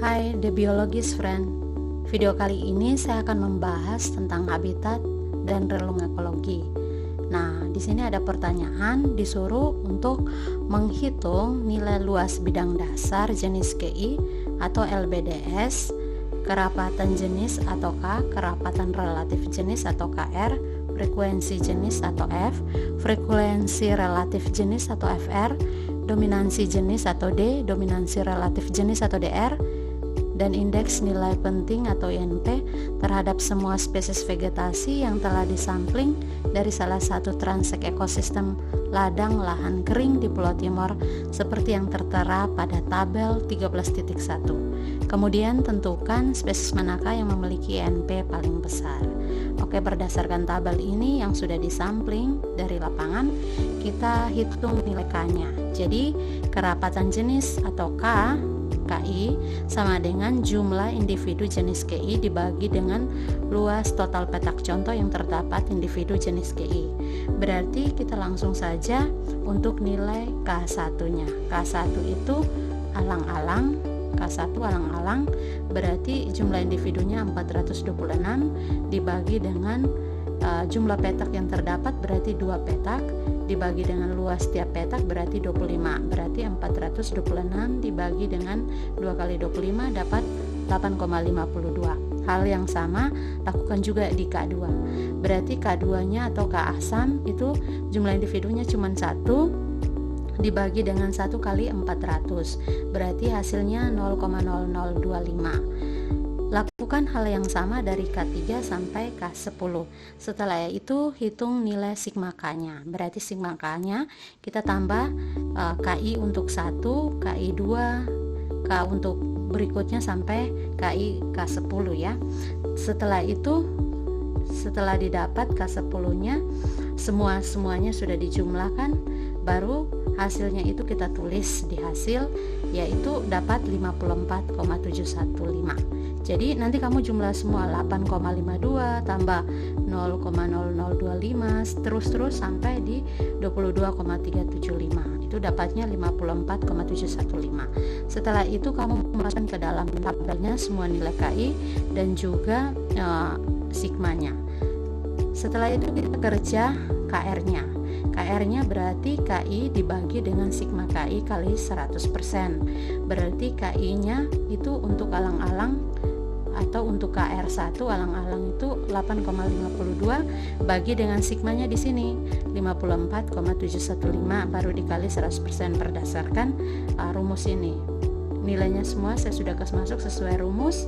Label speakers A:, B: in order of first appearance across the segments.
A: Hai The Biologist Friend. Video kali ini saya akan membahas tentang habitat dan relung ekologi. Nah, di sini ada pertanyaan disuruh untuk menghitung nilai luas bidang dasar jenis KI atau LBDS, kerapatan jenis atau K, kerapatan relatif jenis atau KR, frekuensi jenis atau F, frekuensi relatif jenis atau FR, dominansi jenis atau D, dominansi relatif jenis atau DR, dan indeks nilai penting atau INP terhadap semua spesies vegetasi yang telah disampling dari salah satu transek ekosistem ladang lahan kering di Pulau Timor seperti yang tertera pada tabel 13.1. Kemudian tentukan spesies manakah yang memiliki INP paling besar. Oke, berdasarkan tabel ini yang sudah disampling dari lapangan, kita hitung nilai K-nya. Jadi kerapatan jenis atau KI sama dengan jumlah individu jenis KI dibagi dengan luas total petak contoh yang terdapat individu jenis KI. Berarti kita langsung saja untuk nilai K1-nya. K1 itu alang-alang, K1 alang-alang, berarti jumlah individunya 426 dibagi dengan jumlah petak yang terdapat berarti 2 petak dibagi dengan luas tiap petak berarti 25, berarti 426 dibagi dengan 2 kali 25 dapat 8,52. Hal yang sama lakukan juga di K2. Berarti K2 nya atau K asam itu jumlah individunya cuma 1 dibagi dengan 1 kali 400, berarti hasilnya 0,0025. Lakukan hal yang sama dari K3 sampai K10. Setelah itu hitung nilai sigma K-nya. Berarti sigma K-nya kita tambah KI untuk 1, KI 2, K untuk berikutnya sampai KI K10 ya. Setelah itu, setelah didapat K10-nya, semuanya sudah dijumlahkan, baru hasilnya itu kita tulis di hasil, yaitu dapat 54,715. Jadi nanti kamu jumlah semua 8,52 tambah 0,0025 terus sampai di 22,375. Itu dapatnya 54,715. Setelah itu kamu masukkan ke dalam tabelnya semua nilai KI dan juga sigmanya. Setelah itu kita kerja KR-nya. KR-nya berarti KI dibagi dengan sigma KI kali 100%. Berarti KI-nya itu untuk alang-alang atau untuk KR1 alang-alang itu 8,52 bagi dengan sigmanya di sini 54,715 baru dikali 100% berdasarkan rumus ini. Nilainya semua saya sudah kasih masuk sesuai rumus.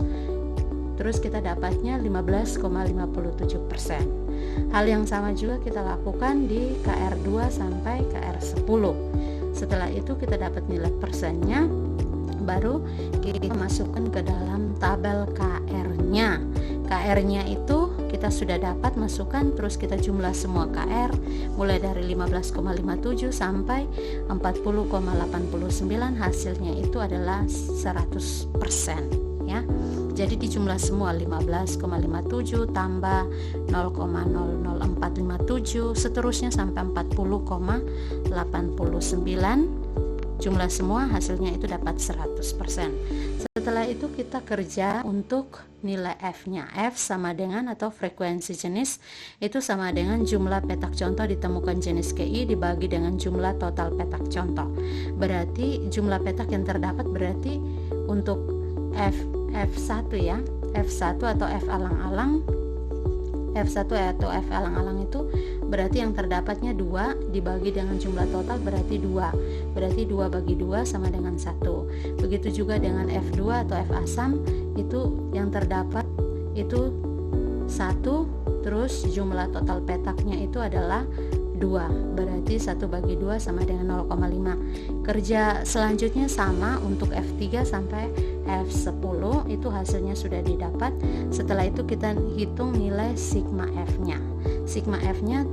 A: Terus kita dapatnya 15,57%. Hal yang sama juga kita lakukan di KR2 sampai KR10. Setelah itu kita dapat nilai persennya, baru kita masukkan ke dalam tabel KR-nya. KR-nya itu kita sudah dapat masukkan, terus kita jumlah semua KR mulai dari 15,57 sampai 40,89, hasilnya itu adalah 100% ya. Jadi dijumlah semua 15,57 tambah 0,00457 seterusnya sampai 40,89. Jumlah semua hasilnya itu dapat 100%. Setelah itu kita kerja untuk nilai F-nya. F sama dengan atau frekuensi jenis itu sama dengan jumlah petak contoh ditemukan jenis KI dibagi dengan jumlah total petak contoh. Berarti jumlah petak yang terdapat berarti untuk F1 ya, F1 atau F alang-alang, F1 atau F alang-alang itu berarti yang terdapatnya 2 dibagi dengan jumlah total berarti 2, berarti 2 bagi 2 sama dengan 1. Begitu juga dengan F2 atau F asam, itu yang terdapat itu 1, terus jumlah total petaknya itu adalah 2, berarti 1 bagi 2 sama dengan 0,5. Kerja selanjutnya sama untuk F3 sampai F10, itu hasilnya sudah didapat. Setelah itu kita hitung nilai sigma F-nya. Sigma F-nya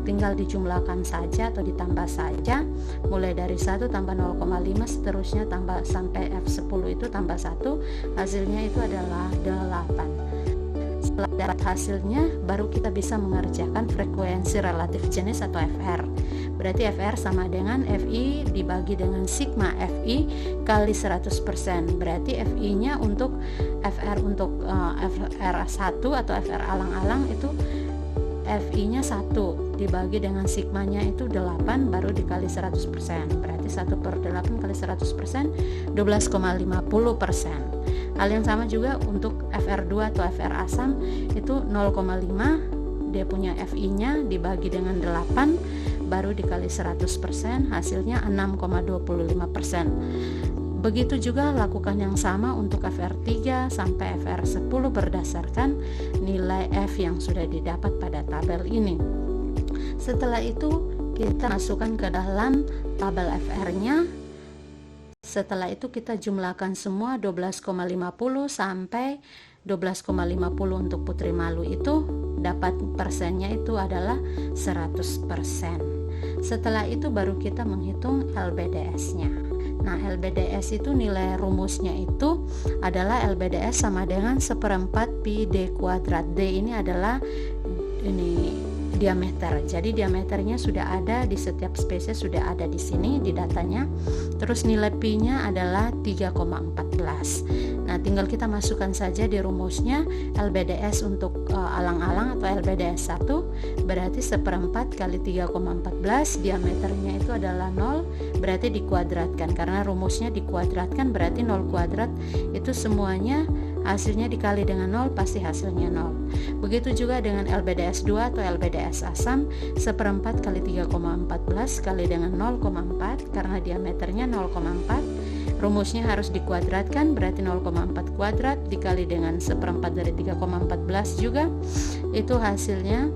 A: tinggal dijumlahkan saja atau ditambah saja, mulai dari 1 tambah 0,5 seterusnya tambah sampai F10 itu tambah 1, hasilnya itu adalah 8. setelah dapat hasilnya, baru kita bisa mengerjakan frekuensi relatif jenis atau FR. Berarti FR sama dengan FI dibagi dengan sigma FI kali 100%. Berarti FI-nya untuk FR untuk FR1 atau FR alang-alang itu FI-nya 1 dibagi dengan sigmanya itu 8 baru dikali 100%. Berarti 1/8 kali 100% 12,50%. Hal yang sama juga untuk FR2 atau FR asam itu 0,5, dia punya FI-nya dibagi dengan 8 baru dikali 100%, hasilnya 6,25%. Begitu juga lakukan yang sama untuk FR3 sampai FR10 berdasarkan nilai F yang sudah didapat pada tabel ini. Setelah itu kita masukkan ke dalam tabel FR-nya. Setelah itu kita jumlahkan semua 12,50 sampai 12,50 untuk Putri Malu itu dapat persennya itu adalah 100%. Setelah itu baru kita menghitung LBDS-nya. Nah, LBDS itu nilai rumusnya itu adalah LBDS sama dengan 1/4 pi D kuadrat. D ini adalah diameter. Jadi diameternya sudah ada di setiap spesies, sudah ada di sini di datanya. Terus nilai pi-nya adalah 3,14. Nah, tinggal kita masukkan saja di rumusnya. LBDS untuk alang-alang atau LBDS 1 berarti 1/4 kali 3,14, diameternya itu adalah 0, berarti dikuadratkan. Karena rumusnya dikuadratkan berarti 0 kuadrat itu semuanya hasilnya dikali dengan 0 pasti hasilnya 0. Begitu juga dengan LBDS 2 atau LBDS asam, 1/4 kali 3,14 kali dengan 0,4 karena diameternya 0,4. Rumusnya harus dikuadratkan berarti 0,4 kuadrat dikali dengan 1/4 dari 3,14 juga itu hasilnya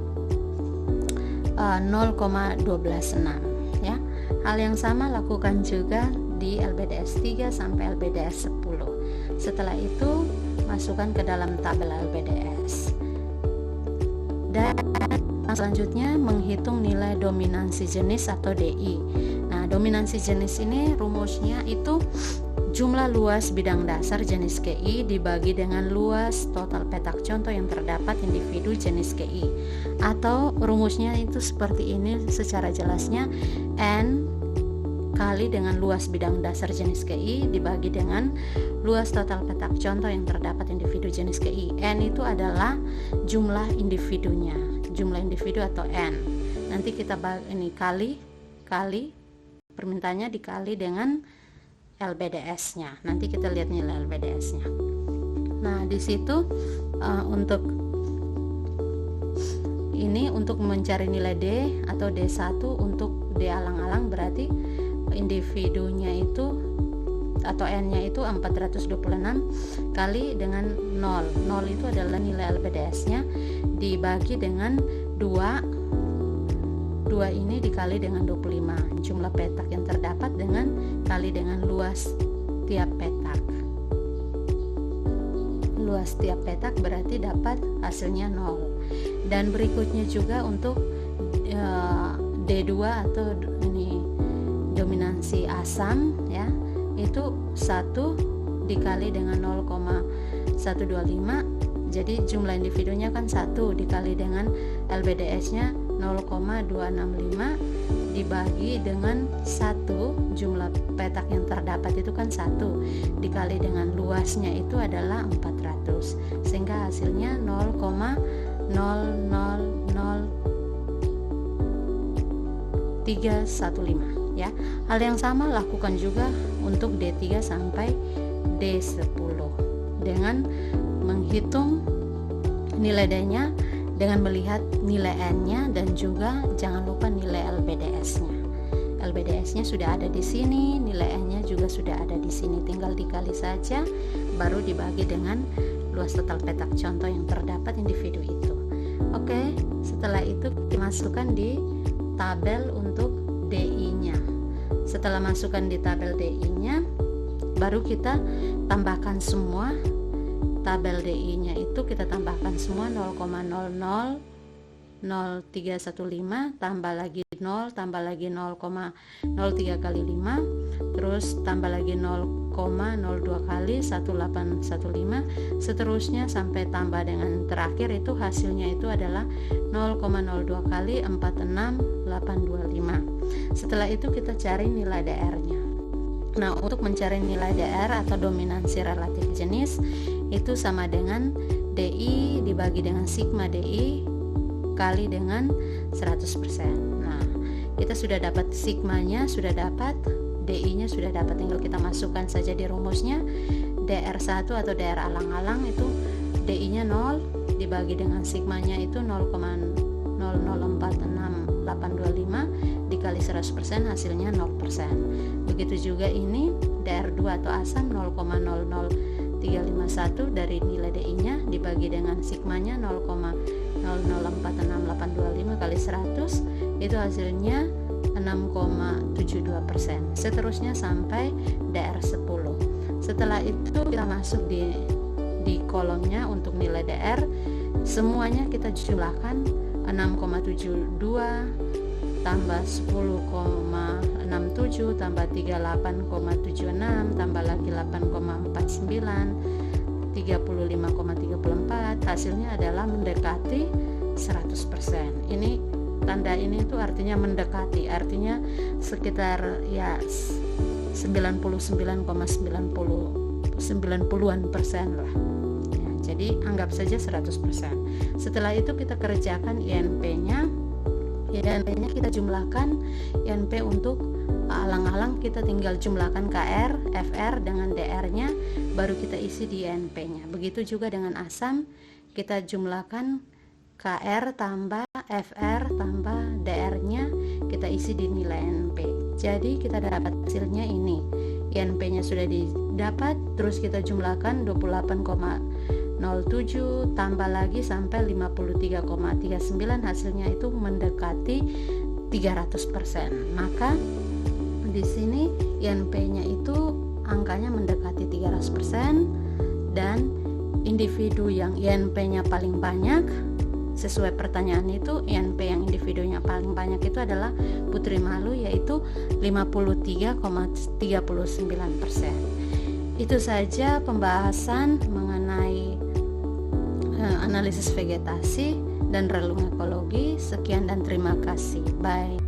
A: 0,126 ya. Hal yang sama lakukan juga di LBDS 3 sampai LBDS 10. Setelah itu masukkan ke dalam tabel LBDS. Dan selanjutnya menghitung nilai dominansi jenis atau DI. Nah, dominansi jenis ini rumusnya itu jumlah luas bidang dasar jenis KI dibagi dengan luas total petak contoh yang terdapat individu jenis KI. Atau rumusnya itu seperti ini secara jelasnya, N kali dengan luas bidang dasar jenis KI dibagi dengan luas total petak contoh yang terdapat individu jenis KI. N itu adalah jumlah individunya, jumlah individu atau N. Nanti kita ini kali permintaannya dikali dengan LBDS-nya. Nanti kita lihat nilai LBDS-nya. Nah, di situ untuk ini untuk mencari nilai D atau D1 untuk D alang-alang berarti individunya itu atau N-nya itu 426 kali dengan 0. 0 itu adalah nilai LBDS-nya dibagi dengan 2 ini dikali dengan 25. Jumlah petak yang terdapat dengan kali dengan luas tiap petak. Luas tiap petak berarti dapat hasilnya 0. Dan berikutnya juga untuk D2 atau ini dominansi asam ya, itu 1 dikali dengan 0,125. Jadi jumlah individunya kan 1 dikali dengan LBDS-nya 0,265 dibagi dengan 1, jumlah petak yang terdapat itu kan 1 dikali dengan luasnya itu adalah 400, sehingga hasilnya 0,00315 ya. Hal yang sama lakukan juga untuk D3 sampai D10 dengan menghitung nilai D-nya dengan melihat nilai N-nya dan juga jangan lupa nilai LBDS-nya. LBDS-nya sudah ada di sini, nilai N-nya juga sudah ada di sini. Tinggal dikali saja baru dibagi dengan luas total petak contoh yang terdapat individu itu. Oke, setelah itu dimasukkan di tabel untuk DI-nya. Setelah masukkan di tabel DI-nya, baru kita tambahkan semua. Tabel DI-nya itu kita tambahkan semua 0,000315 tambah lagi 0 tambah lagi 0,03 kali 5 terus tambah lagi 0 0,02 kali 1815, seterusnya sampai tambah dengan terakhir itu hasilnya itu adalah 0,02 kali 46825. Setelah itu kita cari nilai DR-nya. Nah, untuk mencari nilai DR atau dominansi relatif jenis itu sama dengan DI dibagi dengan sigma DI kali dengan 100%. Nah, kita sudah dapat sigmanya, sudah dapat DI-nya, sudah dapat, tinggal kita masukkan saja di rumusnya. DR1 atau DR alang-alang itu DI-nya 0 dibagi dengan sigmanya itu 0,0046825 dikali 100% hasilnya 0%. Begitu juga ini DR2 atau asam 0,00351 dari nilai DI-nya dibagi dengan sigmanya 0,0046825 kali 100 itu hasilnya 6,72%. Seterusnya sampai DR10. Setelah itu kita masuk di kolomnya untuk nilai DR, semuanya kita jumlahkan 6,72 tambah 10,67 tambah 38,76 tambah lagi 8,49 35,34, hasilnya adalah mendekati 100%. Ini tanda ini itu artinya mendekati, artinya sekitar ya 99,90%an lah ya, jadi anggap saja 100%. Setelah itu kita kerjakan INP-nya kita jumlahkan. INP untuk alang-alang kita tinggal jumlahkan KR, FR dengan DR-nya, baru kita isi di INP-nya. Begitu juga dengan asam, kita jumlahkan KR tambah FR tambah DR-nya, kita isi di nilai INP. Jadi kita dapat hasilnya ini. INP-nya sudah didapat, terus kita jumlahkan 28,07 tambah lagi sampai 53,39, hasilnya itu mendekati 300%. Maka di sini INP-nya itu angkanya mendekati 300% dan individu yang INP-nya paling banyak sesuai pertanyaan itu, INP yang individunya paling banyak itu adalah Putri Malu, yaitu 53,39%. Itu saja pembahasan mengenai analisis vegetasi dan relung ekologi. Sekian dan terima kasih. Bye.